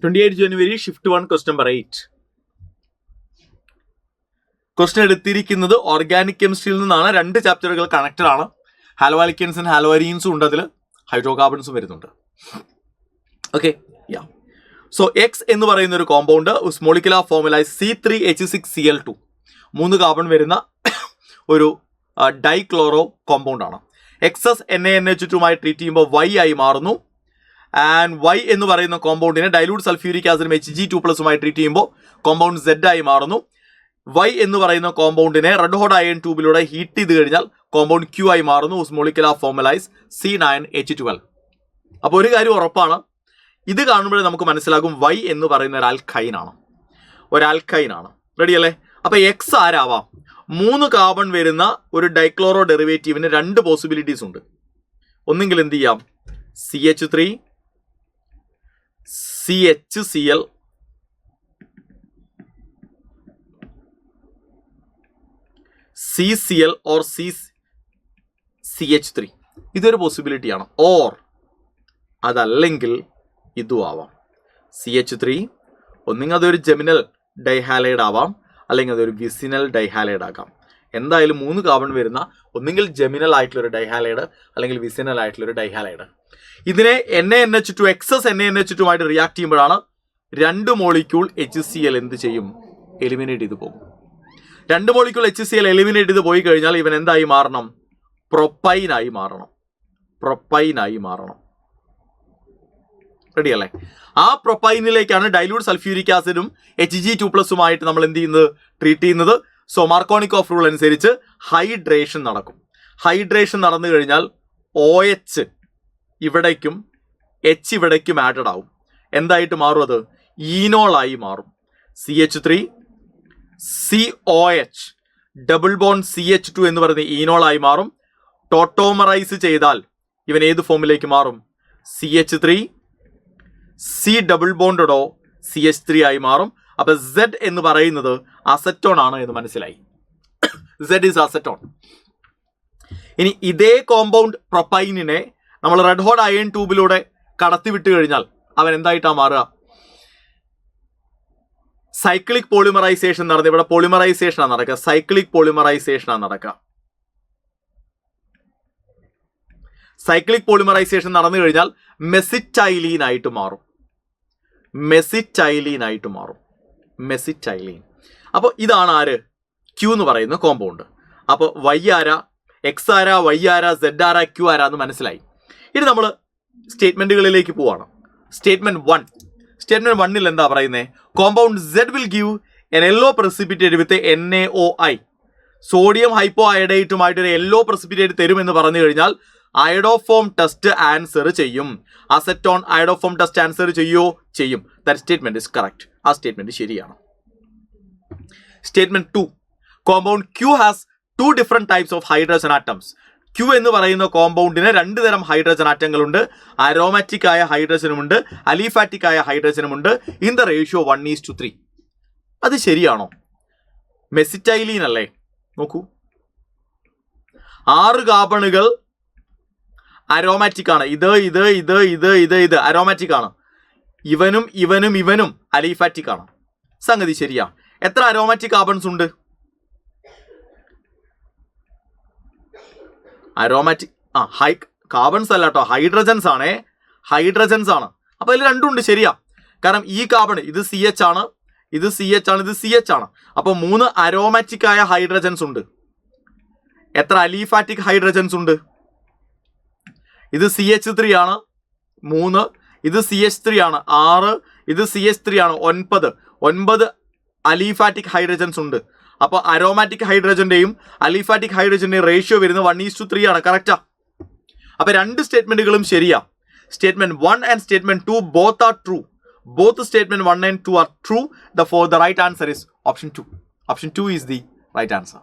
28 January, shift 1, question number 8. Question എടുത്തിരിക്കുന്നത് organic കെമിസ്ട്രിയിൽ നിന്നാണ്. 2 ചാപ്റ്ററുകൾ connected ആണ്. ഹാലോവാലിക്കൻസും ഹാലോവരീൻസും ഉണ്ട്, അതിൽ ഹൈഡ്രോകാർബൺസും വരുന്നുണ്ട്. ഓക്കെ, യാ. സോ എക്സ് എന്ന് പറയുന്ന ഒരു compound molecular formula C3H6Cl2, 3 carbon വരുന്ന ഒരു ഡൈക്ലോറോ കോമ്പൗണ്ട് ആണ്. എക്സസ് NaNH2മായി ട്രീറ്റ് ചെയ്യുമ്പോൾ Y ആയി മാറുന്നു. ആൻഡ് Y എന്ന് പറയുന്ന കോമ്പൗണ്ടിനെ ഡൈലൂട്ട് സൾഫ്യൂരിക് ആസിഡും Hg2+മായി ട്രീറ്റ് ചെയ്യുമ്പോൾ കോമ്പൗണ്ട് Z ആയി മാറുന്നു. Y എന്ന് പറയുന്ന കോമ്പൗണ്ടിനെ റെഡ് ഹോട്ട് അയൺ ട്യൂബിലൂടെ ഹീറ്റ് ചെയ്ത് കഴിഞ്ഞാൽ കോമ്പൗണ്ട് Q ആയി മാറുന്നു. Molecular formula C9H12. അപ്പോൾ ഒരു കാര്യം ഉറപ്പാണ്, ഇത് കാണുമ്പോഴേ നമുക്ക് മനസ്സിലാകും Y എന്ന് പറയുന്ന ഒരു ആൽക്കൈൻ ആണ്. റെഡി അല്ലേ? അപ്പോൾ എക്സ് ആരാവാം? 3 കാർബൺ വരുന്ന ഒരു ഡൈക്ലോറോ ഡെറിവേറ്റീവിന് 2 പോസിബിലിറ്റീസ് ഉണ്ട്. ഒന്നെങ്കിൽ എന്ത് ചെയ്യാം, CH3 CHCl CCl or CH3, ഇതൊരു പോസിബിലിറ്റിയാണ്. ഓർ അതല്ലെങ്കിൽ ഇതും ആവാം. CH3 ഒന്നെങ്കിൽ അതൊരു ജെമിനൽ ഡൈഹാലൈഡ് ആവാം, അല്ലെങ്കിൽ അതൊരു വിസിനൽ ഡൈഹാലൈഡ് ആകാം. എന്തായാലും 3 കാർബൺ വരുന്ന ഒന്നെങ്കിൽ ജെമിനൽ ആയിട്ടുള്ളൊരു ഡൈഹാലൈഡ് അല്ലെങ്കിൽ വിസിനൽ ആയിട്ടുള്ളൊരു ഡൈഹാലൈഡ്. ഇതിനെ NaNH2 എക്സസ് NaNH2 റിയാക്ട് ചെയ്യുമ്പോഴാണ് 2 മോളിക്യൂൾ HCl എന്ത് ചെയ്യും, എലിമിനേറ്റ് ചെയ്ത് പോകും. 2 മോളിക്യൂൾ HCl എലിമിനേറ്റ് ചെയ്ത് പോയി കഴിഞ്ഞാൽ ഇവൻ എന്തായി മാറണം, പ്രൊപ്പൈനായി മാറണം. റെഡി അല്ലേ? ആ പ്രൊപ്പൈനിലേക്കാണ് ഡൈലൂട്ട് സൾഫ്യൂരിക് ആസിഡും Hg2+ഉമായിട്ട് നമ്മൾ എന്ത് ചെയ്യുന്നത്, ട്രീറ്റ് ചെയ്യുന്നത്. സോ മാർക്കോണിക്കോഫ് റൂൾ അനുസരിച്ച് ഹൈഡ്രേഷൻ നടക്കും. ഹൈഡ്രേഷൻ നടന്നു കഴിഞ്ഞാൽ OH ഇവിടേക്കും H ഇവിടേക്കും ആഡഡ് ആവും. എന്തായിട്ട് മാറും? അത് ഈനോളായി മാറും. CH3 COH double bond CH2 എന്ന് പറയുന്ന ഈനോളായി മാറും. ടോട്ടോമറൈസ് ചെയ്താൽ ഇവൻ ഏത് ഫോമിലേക്ക് മാറും? CH3 C ഡബിൾ ബോണ്ടോ CH3 ആയി മാറും. അപ്പൊ Z എന്ന് പറയുന്നത് അസറ്റോൺ ആണ് എന്ന് മനസ്സിലായി. Z is acetone. ഇനി ഇതേ കോമ്പൗണ്ട് പ്രൊപ്പൈനിനെ നമ്മൾ റെഡ് ഹോട്ട് അയൺ ട്യൂബിലൂടെ കടത്തി വിട്ട് കഴിഞ്ഞാൽ അവൻ എന്തായിട്ടാ മാറുക? സൈക്ലിക് പോളിമറൈസേഷൻ നടന്ന്, ഇവിടെ പോളിമറൈസേഷൻ ആണ് നടക്കുക, സൈക്ലിക് പോളിമറൈസേഷൻ ആണ് നടക്കുക. സൈക്ലിക് പോളിമറൈസേഷൻ നടന്നു കഴിഞ്ഞാൽ മെസിറ്റൈലീൻ ആയിട്ട് മാറും. അപ്പോൾ ഇതാണ് ആര്, Q എന്ന് പറയുന്ന കോമ്പൗണ്ട്. അപ്പോൾ Y ആരാ, എക്സ് ആരാ, Y ആരാ, Z ആരാ, Q ആരാ എന്ന് മനസ്സിലായി. ഇനി നമ്മൾ സ്റ്റേറ്റ്മെന്റുകളിലേക്ക് പോവാണ്. സ്റ്റേറ്റ്മെന്റ് 1ൽ എന്താ പറയുന്നത്? Compound Z will give an yellow precipitate with NaOI. Sodium hypo അയഡേറ്റുമായിട്ട് ഒരു യെല്ലോ പ്രസിപ്പിറ്റേറ്റ് തരുമെന്ന് പറഞ്ഞു കഴിഞ്ഞാൽ അയഡോഫോം ടെസ്റ്റ് ആൻസർ ചെയ്യും. അസറ്റോൺ അയഡോഫോം ടെസ്റ്റ് ആൻസർ ചെയ്യും. That statement is correct. ആ സ്റ്റേറ്റ്മെന്റ് ശരിയാണ്. Statement 2, compound Q has 2 different types of hydrogen atoms. Q എന്ന് പറയുന്ന കോമ്പൗണ്ടിന് 2 തരം ഹൈഡ്രജൻ ആറ്റങ്ങളുണ്ട്. അരോമാറ്റിക് ആയ ഹൈഡ്രജനുമുണ്ട്, അലിഫാറ്റിക് ആയ ഹൈഡ്രജനുമുണ്ട്. In the ratio 1:3. അത് ശരിയാണോ? മെസിറ്റൈലീൻ അല്ലേ? നോക്കൂ, 6 കാർബണുകൾ അരോമാറ്റിക് ആണ്. ഇത് അരോമാറ്റിക് ആണ്. ഇവനും അലിഫാറ്റിക് ആണ്. സംഗതി ശരിയാ. എത്ര അരോമാറ്റിക് കാർബൺസ് ഉണ്ട്? അരോമാറ്റിക് കാർബൺസ് അല്ല കേട്ടോ, ഹൈഡ്രജൻസ് ആണ്. അപ്പൊ അതിൽ 2 ഉണ്ട്. ശരിയാ. കാരണം ഈ കാർബൺ ഇത് CH ആണ്, ഇത് CH ആണ്. അപ്പൊ 3 അരോമാറ്റിക് ആയ ഹൈഡ്രജൻസ് ഉണ്ട്. എത്ര അലിഫാറ്റിക് ഹൈഡ്രജൻസ് ഉണ്ട്? ഇത് CH3 ആണ് 3, ഇത് CH3 ആണ് 6, ഇത് CH3 ആണ് 9 അലിഫാറ്റിക് ഹൈഡ്രജൻസ് ഉണ്ട്. അപ്പോൾ അരോമാറ്റിക് ഹൈഡ്രജന്റെയും അലിഫാറ്റിക് ഹൈഡ്രജന്റെയും റേഷ്യോ വരുന്നത് 1:3 ആണ്. കറക്റ്റാ. അപ്പൊ 2 സ്റ്റേറ്റ്മെന്റുകളും ശരിയാ. Statement 1 and statement 2 both are true. Both statement 1 and 2 are true. Therefore the right answer is option 2. Option 2 is the right answer.